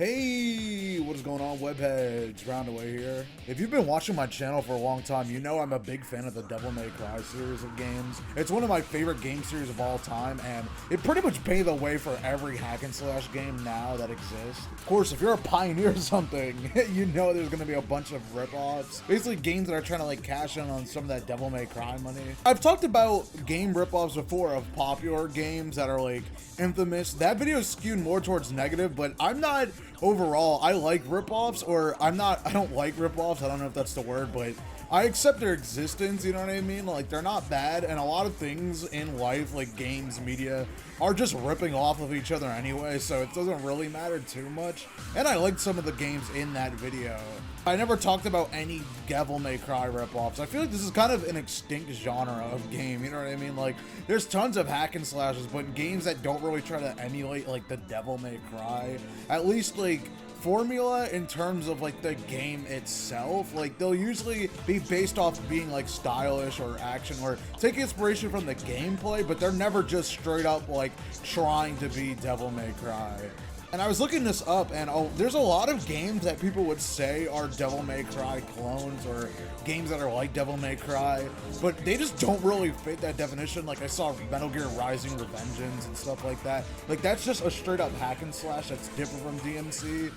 Hey, what is going on, webheads? Roundaway here. If you've been watching my channel for a long time, you know I'm a big fan of the Devil May Cry series of games. It's one of my favorite game series of all time, and it pretty much paved the way for every hack and slash game now that exists. Of course, if you're a pioneer or something, you know there's gonna be a bunch of ripoffs. Basically, games that are trying to cash in on some of that Devil May Cry money. I've talked about game ripoffs before of popular games that are infamous. That video is skewed more towards negative, but I'm not. Overall, I like ripoffs, or I don't like ripoffs, I don't know if that's the word, but I accept their existence, you know what I mean? They're not bad, and a lot of things in life, like games, media, are just ripping off of each other anyway, so it doesn't really matter too much. And I liked some of the games in that video. I never talked about any Devil May Cry ripoffs. I feel like this is kind of an extinct genre of game, you know what I mean? There's tons of hack and slashes, but games that don't really try to emulate, the Devil May Cry, at least, formula in terms of the game itself, they'll usually be based off being stylish or action or take inspiration from the gameplay, but they're never just straight up trying to be Devil May Cry. And I was looking this up, and there's a lot of games that people would say are Devil May Cry clones or games that are like Devil May Cry, but they just don't really fit that definition. I saw Metal Gear Rising Revengeance and stuff like that. That's just a straight up hack and slash that's different from DMC.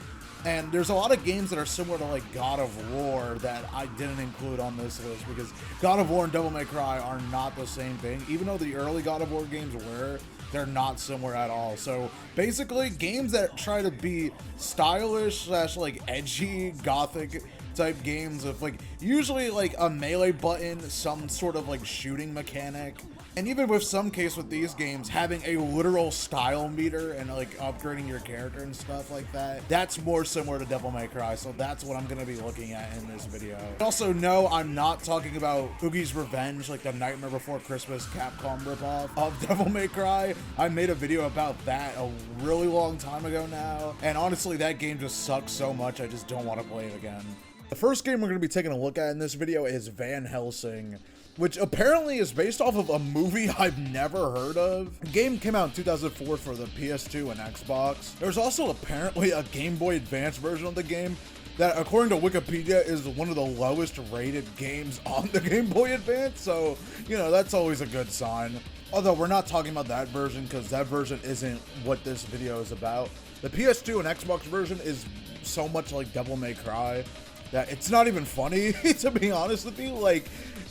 And there's a lot of games that are similar to God of War that I didn't include on this list because God of War and Devil May Cry are not the same thing. Even though the early God of War games were, they're not similar at all. So basically, games that try to be stylish slash edgy gothic type games of usually a melee button, some sort of shooting mechanic. And even with some case with these games, having a literal style meter and upgrading your character and stuff like that, that's more similar to Devil May Cry, so that's what I'm going to be looking at in this video. Also, no, I'm not talking about Oogie's Revenge, the Nightmare Before Christmas Capcom ripoff of Devil May Cry. I made a video about that a really long time ago now, and honestly, that game just sucks so much, I just don't want to play it again. The first game we're going to be taking a look at in this video is Van Helsing, which apparently is based off of a movie I've never heard of. The game came out in 2004 for the PS2 and Xbox. There's also apparently a Game Boy Advance version of the game that, according to Wikipedia, is one of the lowest rated games on the Game Boy Advance, so, that's always a good sign. Although we're not talking about that version because that version isn't what this video is about. The PS2 and Xbox version is so much like Devil May Cry that it's not even funny, to be honest with you.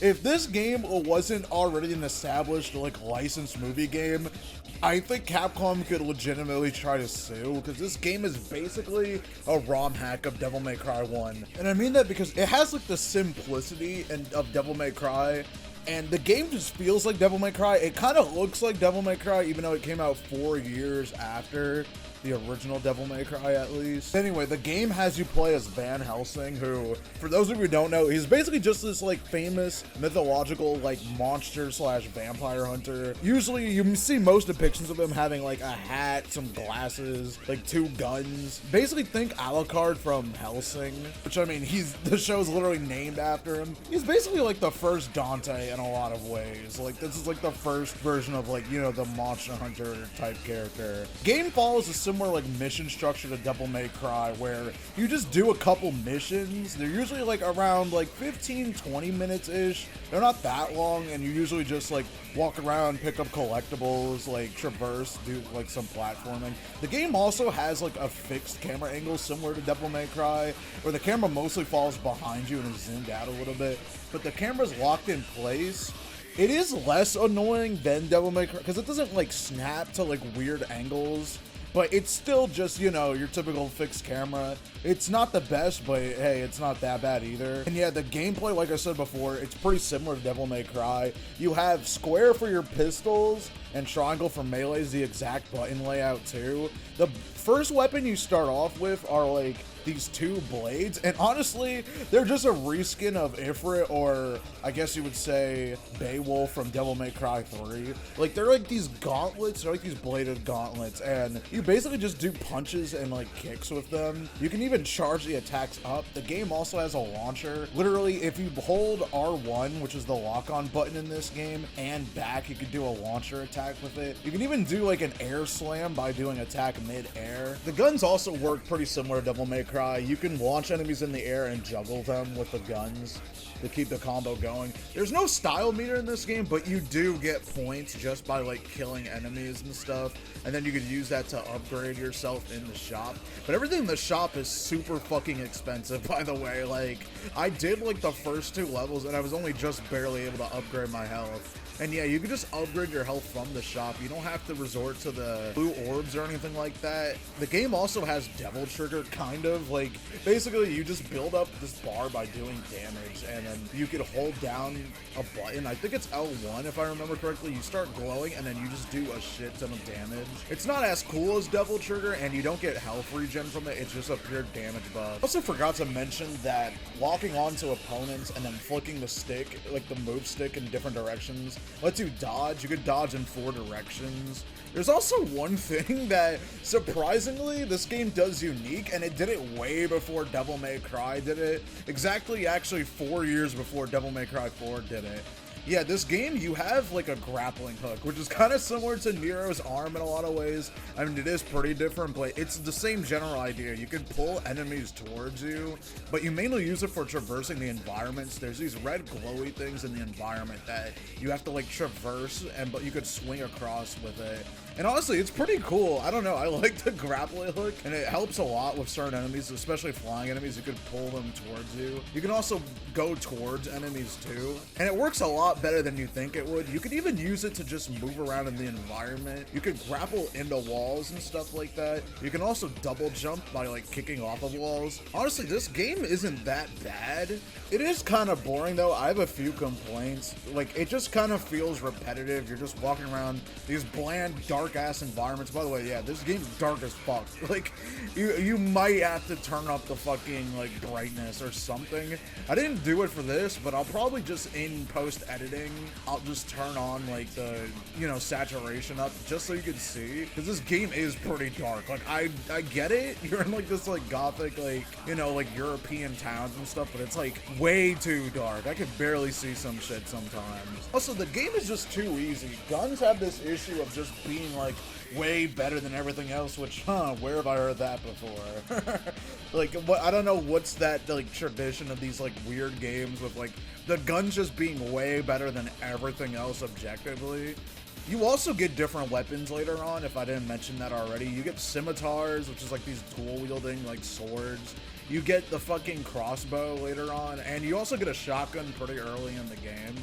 If this game wasn't already an established, licensed movie game, I think Capcom could legitimately try to sue, because this game is basically a ROM hack of Devil May Cry 1. And I mean that because it has, the simplicity of Devil May Cry, and the game just feels like Devil May Cry. It kind of looks like Devil May Cry, even though it came out 4 years after the original Devil May Cry, at least. Anyway, the game has you play as Van Helsing, who, for those of you who don't know, he's basically just this famous mythological monster slash vampire hunter. Usually you see most depictions of him having a hat, some glasses, 2 guns. Basically think Alucard from Helsing, which I mean, the show's literally named after him. He's basically the first Dante in a lot of ways. This is the first version of the monster hunter type character. Game follows a similar mission structure to Devil May Cry, where you just do a couple missions. They're usually around 15-20 minutes ish. They're not that long, and you usually just walk around, pick up collectibles, traverse, do some platforming. The game also has a fixed camera angle similar to Devil May Cry, where the camera mostly falls behind you and is zoomed out a little bit, but the camera's locked in place. It is less annoying than Devil May Cry because it doesn't snap to weird angles. But it's still just, your typical fixed camera. It's not the best, but hey, it's not that bad either. And yeah, the gameplay, like I said before, it's pretty similar to Devil May Cry. You have square for your pistols and triangle for melees, the exact button layout too. The first weapon you start off with are these 2 blades, and honestly, they're just a reskin of Ifrit, or I guess you would say Beowulf from Devil May Cry 3. They're these gauntlets, they're these bladed gauntlets, and you basically just do punches and kicks with them. You can even charge the attacks up. The game also has a launcher. Literally, if you hold R1, which is the lock-on button in this game, and back, you can do a launcher attack with it. You can even do an air slam by doing attack mid-air. air. The guns also work pretty similar to Devil May Cry. You can launch enemies in the air and juggle them with the guns to keep the combo going. There's no style meter in this game, but you do get points just by like killing enemies and stuff, and then you could use that to upgrade yourself in the shop. But everything in the shop is super fucking expensive, by the way. Like, I did like the first 2 levels and I was only just barely able to upgrade my health. And yeah, you can just upgrade your health from the shop. You don't have to resort to the blue orbs or anything like that. The game also has Devil Trigger, kind of. Like, basically, you just build up this bar by doing damage, and then you can hold down a button. I think it's L1, if I remember correctly. You start glowing, and then you just do a shit ton of damage. It's not as cool as Devil Trigger, and you don't get health regen from it. It's just a pure damage buff. Also forgot to mention that locking onto opponents and then flicking the stick, like the move stick in different directions, lets you dodge. You could dodge in 4 directions. There's also one thing that, surprisingly, this game does unique, and it did it way before Devil May Cry did it. Exactly, actually 4 years before Devil May Cry 4 did it. Yeah, this game, you have like a grappling hook, which is kind of similar to Nero's arm in a lot of ways. I mean, it is pretty different, but it's the same general idea. You can pull enemies towards you, but you mainly use it for traversing the environments. There's these red glowy things in the environment that you have to like traverse, but you could swing across with it. And honestly, it's pretty cool. I don't know, I like the grappling hook, and it helps a lot with certain enemies, especially flying enemies. You can pull them towards you. You can also go towards enemies too, and it works a lot better than you think it would. You could even use it to just move around in the environment. You could grapple into walls and stuff like that. You can also double jump by like kicking off of walls. Honestly, this game isn't that bad. It is kind of boring though. I have a few complaints. Like, it just kind of feels repetitive. You're just walking around these bland, dark ass environments. By the way, yeah, this game's dark as fuck. Like, you might have to turn up the fucking like brightness or something. I didn't do it for this, but I'll probably just in post editing, I'll just turn on like the, you know, saturation up just so you can see, because this game is pretty dark. Like, I get it, you're in like this like gothic, like, you know, like European towns and stuff, but it's like way too dark. I could barely see some shit sometimes. Also, the game is just too easy. Guns have this issue of just being like way better than everything else, which, where have I heard that before? Like, what, I don't know what's that like tradition of these like weird games with like the guns just being way better than everything else objectively. You also get different weapons later on, if I didn't mention that already. You get scimitars, which is like these dual-wielding like swords. You get the fucking crossbow later on, and you also get a shotgun pretty early in the game.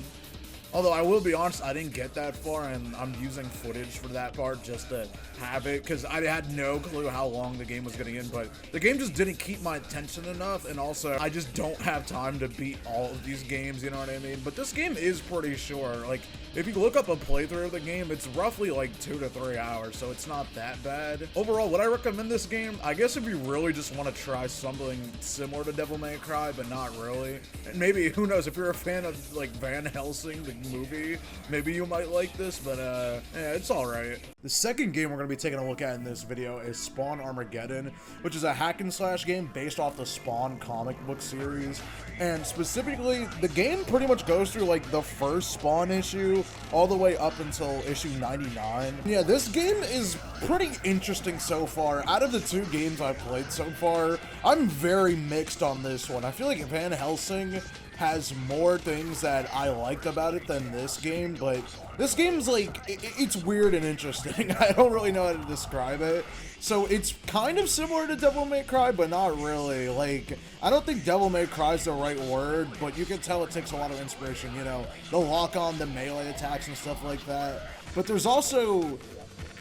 Although I will be honest, I didn't get that far, and I'm using footage for that part just to have it, because I had no clue how long the game was getting in, but the game just didn't keep my attention enough, and also I just don't have time to beat all of these games, you know what I mean? But this game is pretty short. Like, if you look up a playthrough of the game, it's roughly like 2 to 3 hours, so it's not that bad. Overall, would I recommend this game? I guess if you really just want to try something similar to Devil May Cry, but not really. And maybe, who knows, if you're a fan of like Van Helsing, the movie, maybe you might like this, but yeah, it's alright. The second game we're going to be taking a look at in this video is Spawn Armageddon, which is a hack and slash game based off the Spawn comic book series. And specifically, the game pretty much goes through like the first Spawn issue all the way up until issue 99. Yeah, this game is pretty interesting so far. Out of the 2 games I've played so far, I'm very mixed on this one. I feel like Van Helsing has more things that I liked about it than this game, but this game's like, it's weird and interesting. I don't really know how to describe it. So it's kind of similar to Devil May Cry, but not really. Like, I don't think Devil May Cry is the right word, but you can tell it takes a lot of inspiration, you know, the lock on, the melee attacks and stuff like that. But there's also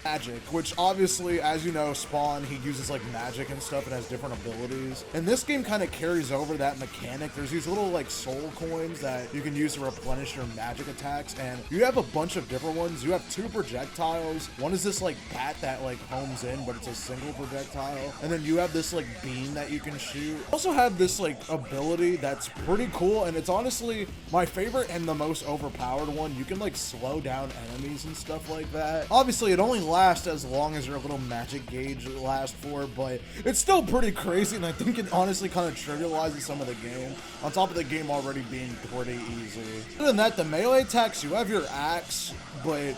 magic, which obviously, as you know, Spawn, he uses like magic and stuff and has different abilities. And this game kind of carries over that mechanic. There's these little like soul coins that you can use to replenish your magic attacks, and you have a bunch of different ones. You have 2 projectiles. One is this like bat that like homes in, but it's a single projectile. And then you have this like beam that you can shoot. You also have this like ability that's pretty cool, and it's honestly my favorite and the most overpowered one. You can like slow down enemies and stuff like that. Obviously, it only last as long as your little magic gauge lasts for, but it's still pretty crazy, and I think it honestly kind of trivializes some of the game, on top of the game already being pretty easy. Other than that, the melee attacks, you have your axe, but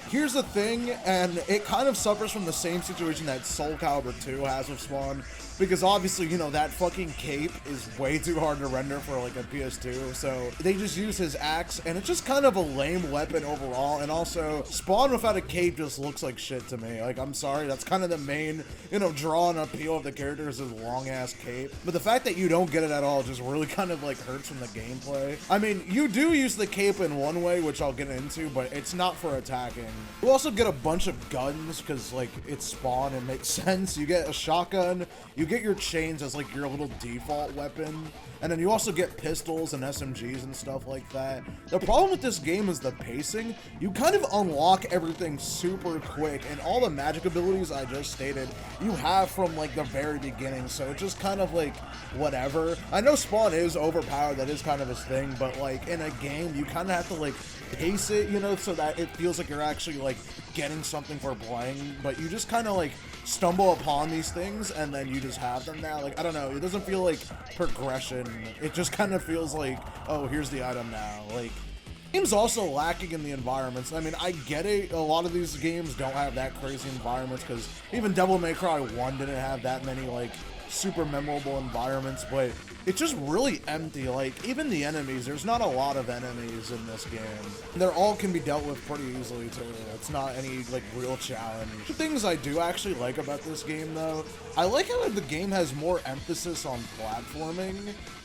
Here's the thing, and it kind of suffers from the same situation that Soul Calibur 2 has with Spawn, because obviously, you know, that fucking cape is way too hard to render for like a PS2, so they just use his axe, and it's just kind of a lame weapon overall. And also, Spawn without a cape just looks like shit to me. Like, I'm sorry, that's kind of the main, you know, draw and appeal of the character is his long-ass cape. But the fact that you don't get it at all just really kind of like hurts from the gameplay. I mean, you do use the cape in one way, which I'll get into, but it's not for attacking. You also get a bunch of guns, because like it's Spawn, it makes sense. You get a shotgun, you get your chains as like your little default weapon, and then you also get pistols and SMGs and stuff like that. The problem with this game is the pacing. You kind of unlock everything super quick, and all the magic abilities I just stated you have from like the very beginning, so it's just kind of like whatever. I know Spawn is overpowered, that is kind of his thing, but like in a game you kind of have to like pace it, you know, so that it feels like you're actually like getting something for playing, but you just kind of like stumble upon these things and then you just have them now. Like, I don't know, it doesn't feel like progression. It just kind of feels like, oh, here's the item now. Like, game's also lacking in the environments. I mean, I get it, a lot of these games don't have that crazy environments, because even Devil May Cry 1 didn't have that many like super memorable environments, but it's just really empty. Like, even the enemies, there's not a lot of enemies in this game. They're all can be dealt with pretty easily too. It's not any like real challenge. The things I do actually like about this game though, I like how the game has more emphasis on platforming,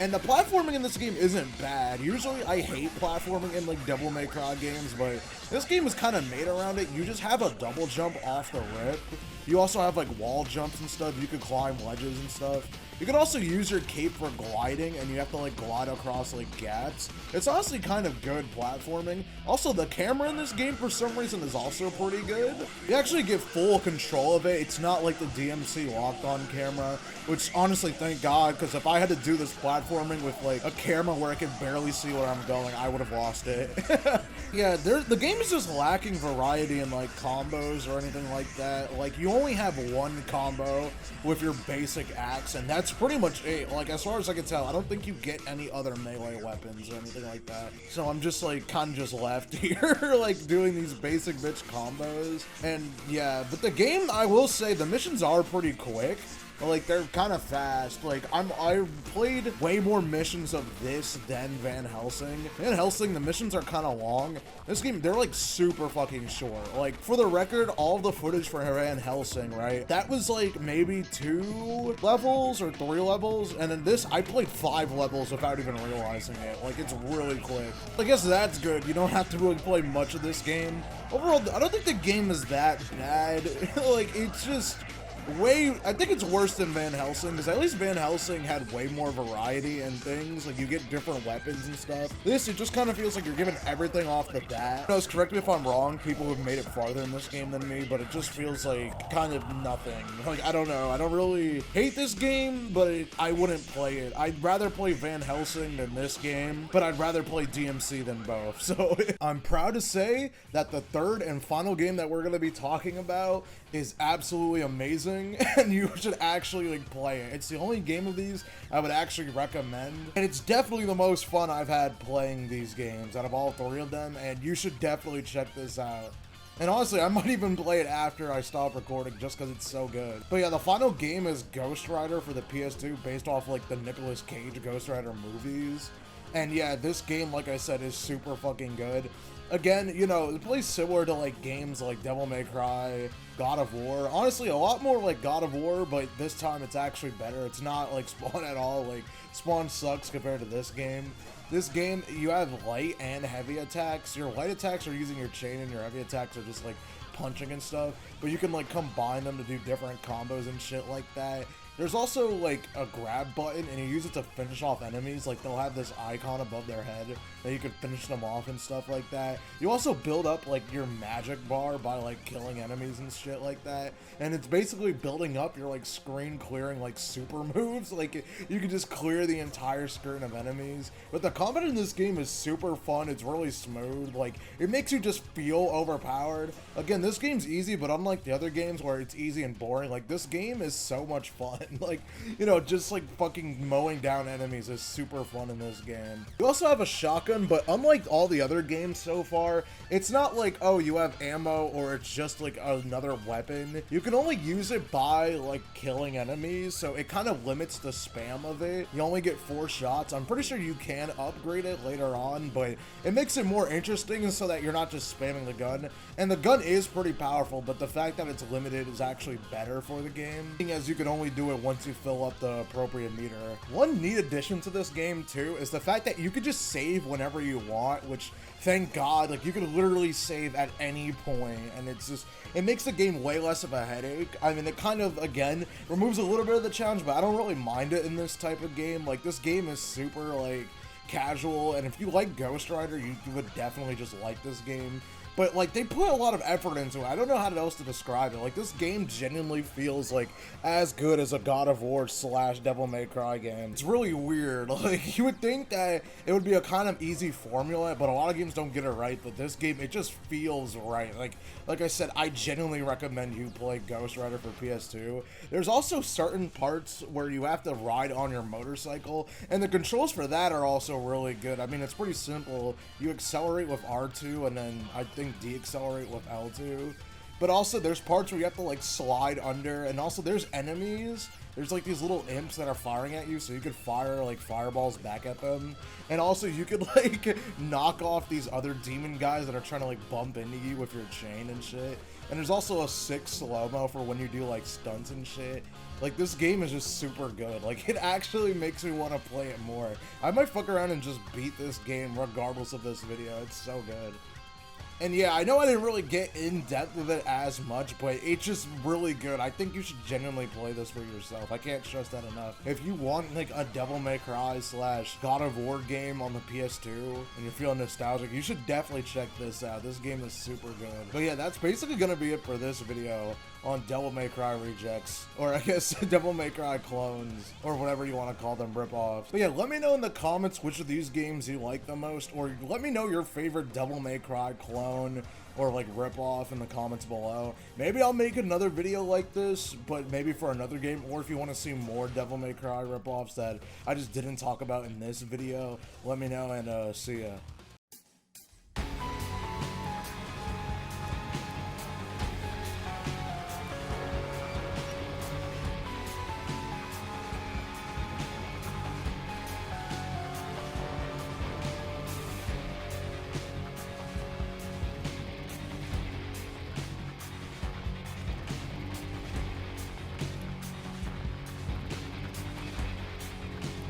and the platforming in this game isn't bad. Usually I hate platforming in like Devil May Cry games, but this game is kind of made around it. You just have a double jump off the rip. You also have like wall jumps and stuff. You can climb ledges and stuff. You can also use your cape for gliding, and you have to like glide across like gaps. It's honestly kind of good platforming. Also, the camera in this game for some reason is also pretty good. You actually get full control of it. It's not like the DMC locked on camera, which honestly, thank God, because if I had to do this platforming with like a camera where I could barely see where I'm going, I would have lost it. Yeah, the game is just lacking variety in like combos or anything like that. Like, you only have one combo with your basic axe, and that's pretty much it. Like, as far as I can tell, I don't think you get any other melee weapons or anything like that. So I'm just like kind of just left here like doing these basic bitch combos. And yeah, but the game, I will say, the missions are pretty quick. Like, they're kind of fast. Like, I played way more missions of this than Van Helsing. Van Helsing, the missions are kind of long. This game, they're like super fucking short. Like, for the record, all the footage for Van Helsing, right, that was like maybe 2 levels or 3 levels, and in this, I played 5 levels without even realizing it. Like, it's really quick. I guess that's good. You don't have to really play much of this game. Overall, I don't think the game is that bad. Like, it's just I think it's worse than Van Helsing, because at least Van Helsing had way more variety and things. Like, you get different weapons and stuff. This, it just kind of feels like you're giving everything off the bat. You know, correct me if I'm wrong, people who've made it farther in this game than me, but it just feels like kind of nothing. Like, I don't know, I don't really hate this game, but I wouldn't play it. I'd rather play Van Helsing than this game, but I'd rather play DMC than both. So I'm proud to say that the third and final game that we're going to be talking about is absolutely amazing, and you should actually like play it. It's the only game of these I would actually recommend, and it's definitely the most fun I've had playing these games out of all 3 of them, and you should definitely check this out. And honestly, I might even play it after I stop recording just because it's so good. But yeah, the final game is Ghost Rider for the PS2, based off like the Nicolas Cage Ghost Rider movies. And yeah, this game, like I said, is super fucking good. Again, you know, it plays similar to like games like Devil May Cry, God of War. Honestly, a lot more like God of War, but this time it's actually better. It's not like Spawn at all. Like, Spawn sucks compared to this game. This game, you have light and heavy attacks. Your light attacks are using your chain, and your heavy attacks are just like punching and stuff. But you can like combine them to do different combos and shit like that. There's also like a grab button, and you use it to finish off enemies. Like, they'll have this icon above their head that you can finish them off and stuff like that. You also build up like your magic bar by like killing enemies and shit like that. And it's basically building up your like screen clearing like super moves. Like, you can just clear the entire screen of enemies. But the combat in this game is super fun. It's really smooth. Like, it makes you just feel overpowered. Again, this game's easy, but unlike the other games where it's easy and boring, like, this game is so much fun. Like, you know, just like fucking mowing down enemies is super fun in this game. You also have a shotgun, but unlike all the other games so far, it's not like, oh, you have ammo or it's just like another weapon. You can only use it by like killing enemies, so it kind of limits the spam of it. You only get 4 shots. I'm pretty sure you can upgrade it later on, but it makes it more interesting so that you're not just spamming the gun. And the gun is pretty powerful, but the fact that it's limited is actually better for the game, as you can only do it once you fill up the appropriate meter. One neat addition to this game too is the fact that you could just save whenever you want, which thank God, like you can literally save at any point, and it's just, it makes the game way less of a headache. I mean, it kind of, again, removes a little bit of the challenge, but I don't really mind it in this type of game. Like, this game is super, like, casual, and if you like Ghost Rider, you would definitely just like this game. But, like, they put a lot of effort into it. I don't know how else to describe it. Like, this game genuinely feels, like, as good as a God of War / Devil May Cry game. It's really weird. Like, you would think that it would be a kind of easy formula, but a lot of games don't get it right. But this game, it just feels right. Like I said, I genuinely recommend you play Ghost Rider for PS2. There's also certain parts where you have to ride on your motorcycle, and the controls for that are also really good. I mean, it's pretty simple. You accelerate with R2, and then I think deaccelerate with L2, but also there's parts where you have to like slide under, and also there's enemies. There's like these little imps that are firing at you, so you could fire like fireballs back at them, and also you could like knock off these other demon guys that are trying to like bump into you with your chain and shit. And there's also a sick slow-mo for when you do like stunts and shit. Like, this game is just super good. Like, it actually makes me want to play it more. I might fuck around and just beat this game regardless of this video. It's so good. And yeah, I know I didn't really get in depth with it as much, but it's just really good. I think you should genuinely play this for yourself. I can't stress that enough. If you want like a Devil May Cry / God of War game on the PS2 and you're feeling nostalgic, you should definitely check this out. This game is super good. But yeah, that's basically gonna be it for this video on Devil May Cry rejects, or I guess Devil May Cry clones, or whatever you want to call them, rip-offs. But yeah, let me know in the comments which of these games you like the most, or let me know your favorite Devil May Cry clone or like rip-off in the comments below. Maybe I'll make another video like this, but maybe for another game, or if you want to see more Devil May Cry rip-offs that I just didn't talk about in this video, let me know, and see ya.